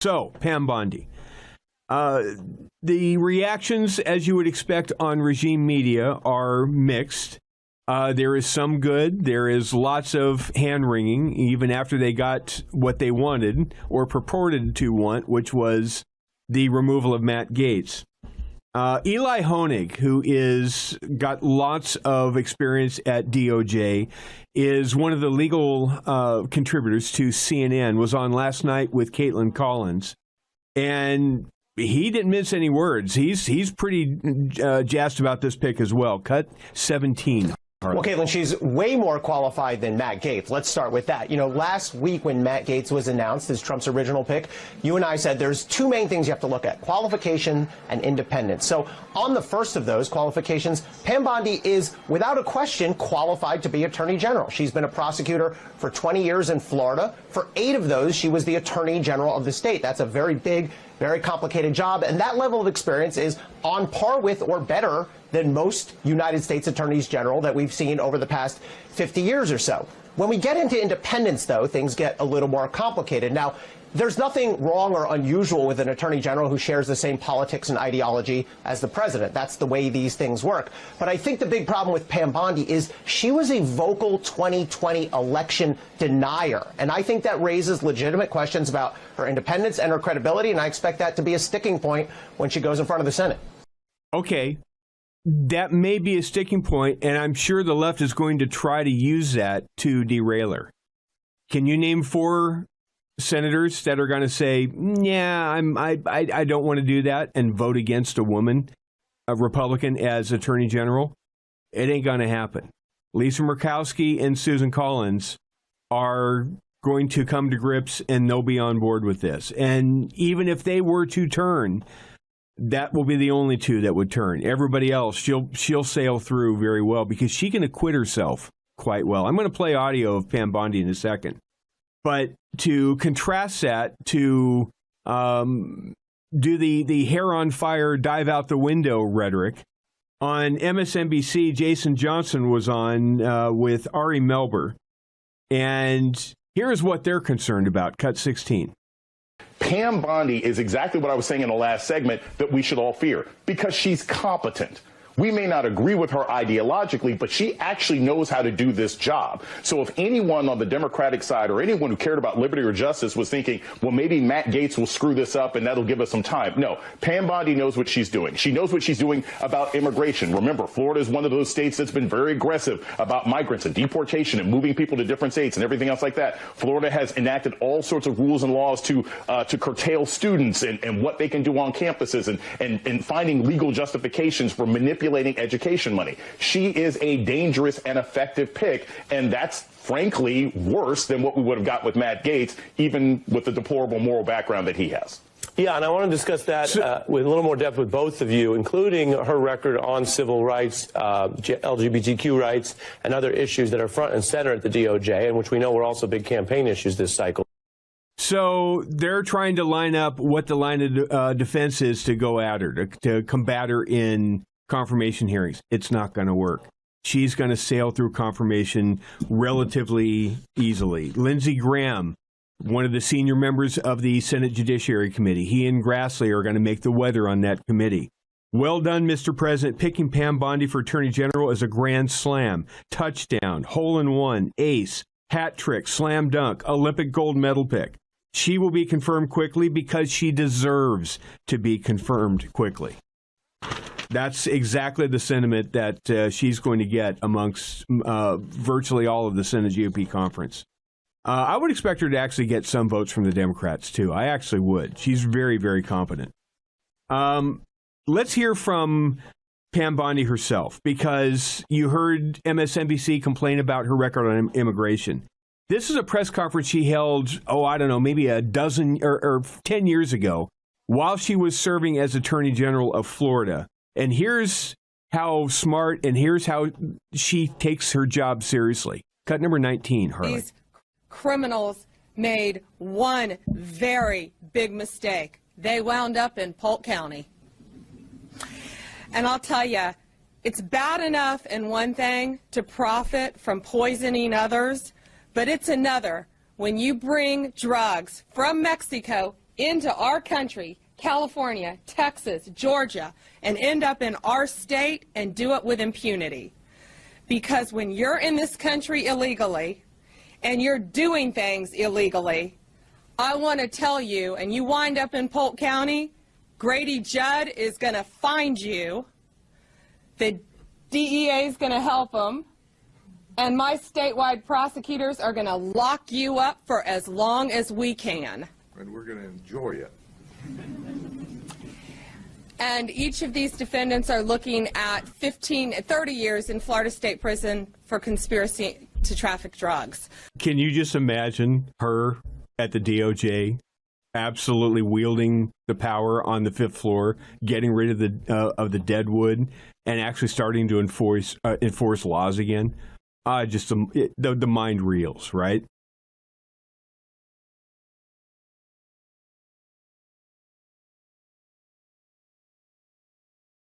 So, Pam Bondi. The reactions, as you would expect on regime media, are mixed. There is some good. There is lots of hand-wringing, even after they got what they wanted, or purported to want, which was the removal of Matt Gaetz. Eli Honig, who is got lots of experience at DOJ, is one of the legal contributors to CNN, was on last night with Caitlin Collins, and he didn't mince any words. He's pretty jazzed about this pick as well. Cut 17. Well, Caitlin, she's way more qualified than Matt Gaetz. Let's start with that. You know, last week when Matt Gaetz was announced as Trump's original pick, you and I said there's two main things you have to look at: qualification and independence. So on the first of those qualifications, Pam Bondi is, without a question, qualified to be Attorney General. She's been a prosecutor for 20 years in Florida. For 8 of those, she was the Attorney General of the state. That's a very big, very complicated job, and that level of experience is on par with or better than most United States attorneys general that we've seen over the past 50 years or so. When we get into independence, though, things get a little more complicated. Now, there's nothing wrong or unusual with an attorney general who shares the same politics and ideology as the president. That's the way these things work. But I think the big problem with Pam Bondi is she was a vocal 2020 election denier. And I think that raises legitimate questions about her independence and her credibility. And I expect that to be a sticking point when she goes in front of the Senate. Okay. That may be a sticking point, and I'm sure the left is going to try to use that to derail her. Can you name 4 senators that are going to say, yeah, I don't want to do that, and vote against a woman, a Republican, as Attorney General? It ain't going to happen. Lisa Murkowski and Susan Collins are going to come to grips, and they'll be on board with this. And even if they were to turn, that will be the only 2 that would turn. Everybody else, she'll sail through very well because she can acquit herself quite well. I'm going to play audio of Pam Bondi in a second. But to contrast that to do the hair on fire, dive out the window rhetoric, on MSNBC, Jason Johnson was on with Ari Melber. And here's what they're concerned about. Cut 16. Pam Bondi is exactly what I was saying in the last segment that we should all fear, because she's competent. We may not agree with her ideologically, but she actually knows how to do this job. So if anyone on the Democratic side or anyone who cared about liberty or justice was thinking, well, maybe Matt Gaetz will screw this up and that'll give us some time. No, Pam Bondi knows what she's doing. She knows what she's doing about immigration. Remember, Florida is one of those states that's been very aggressive about migrants and deportation and moving people to different states and everything else like that. Florida has enacted all sorts of rules and laws to curtail students and what they can do on campuses and finding legal justifications for manipulating education money. She is a dangerous and effective pick, and that's frankly worse than what we would have got with Matt Gaetz, even with the deplorable moral background that he has. Yeah, and I want to discuss that with a little more depth with both of you, including her record on civil rights, LGBTQ rights, and other issues that are front and center at the DOJ, and which we know were also big campaign issues this cycle. So they're trying to line up what the line of defense is to go at her, to combat her in confirmation hearings. It's not going to work. She's going to sail through confirmation relatively easily. Lindsey Graham, one of the senior members of the Senate Judiciary Committee, he and Grassley are going to make the weather on that committee. Well done, Mr. President. Picking Pam Bondi for Attorney General is a grand slam, touchdown, hole-in-one, ace, hat trick, slam dunk, Olympic gold medal pick. She will be confirmed quickly because she deserves to be confirmed quickly. That's exactly the sentiment that she's going to get amongst virtually all of the Senate GOP conference. I would expect her to actually get some votes from the Democrats, too. I actually would. She's very, very competent. Let's hear from Pam Bondi herself, because you heard MSNBC complain about her record on immigration. This is a press conference she held, I don't know, maybe a dozen or 10 years ago while she was serving as Attorney General of Florida. And here's how smart and here's how she takes her job seriously. Cut number 19, Harley. These criminals made one very big mistake. They wound up in Polk County. And I'll tell you, it's bad enough in one thing to profit from poisoning others, but it's another when you bring drugs from Mexico into our country, California, Texas, Georgia, and end up in our state and do it with impunity. Because when you're in this country illegally and you're doing things illegally, I want to tell you, and you wind up in Polk County, Grady Judd is going to find you, the DEA is going to help them, and my statewide prosecutors are going to lock you up for as long as we can. And we're going to enjoy it. And each of these defendants are looking at 30 years in Florida State Prison for conspiracy to traffic drugs. Can you just imagine her at the DOJ absolutely wielding the power on the 5th floor, getting rid of the dead wood, and actually starting to enforce laws again? The mind reels, right?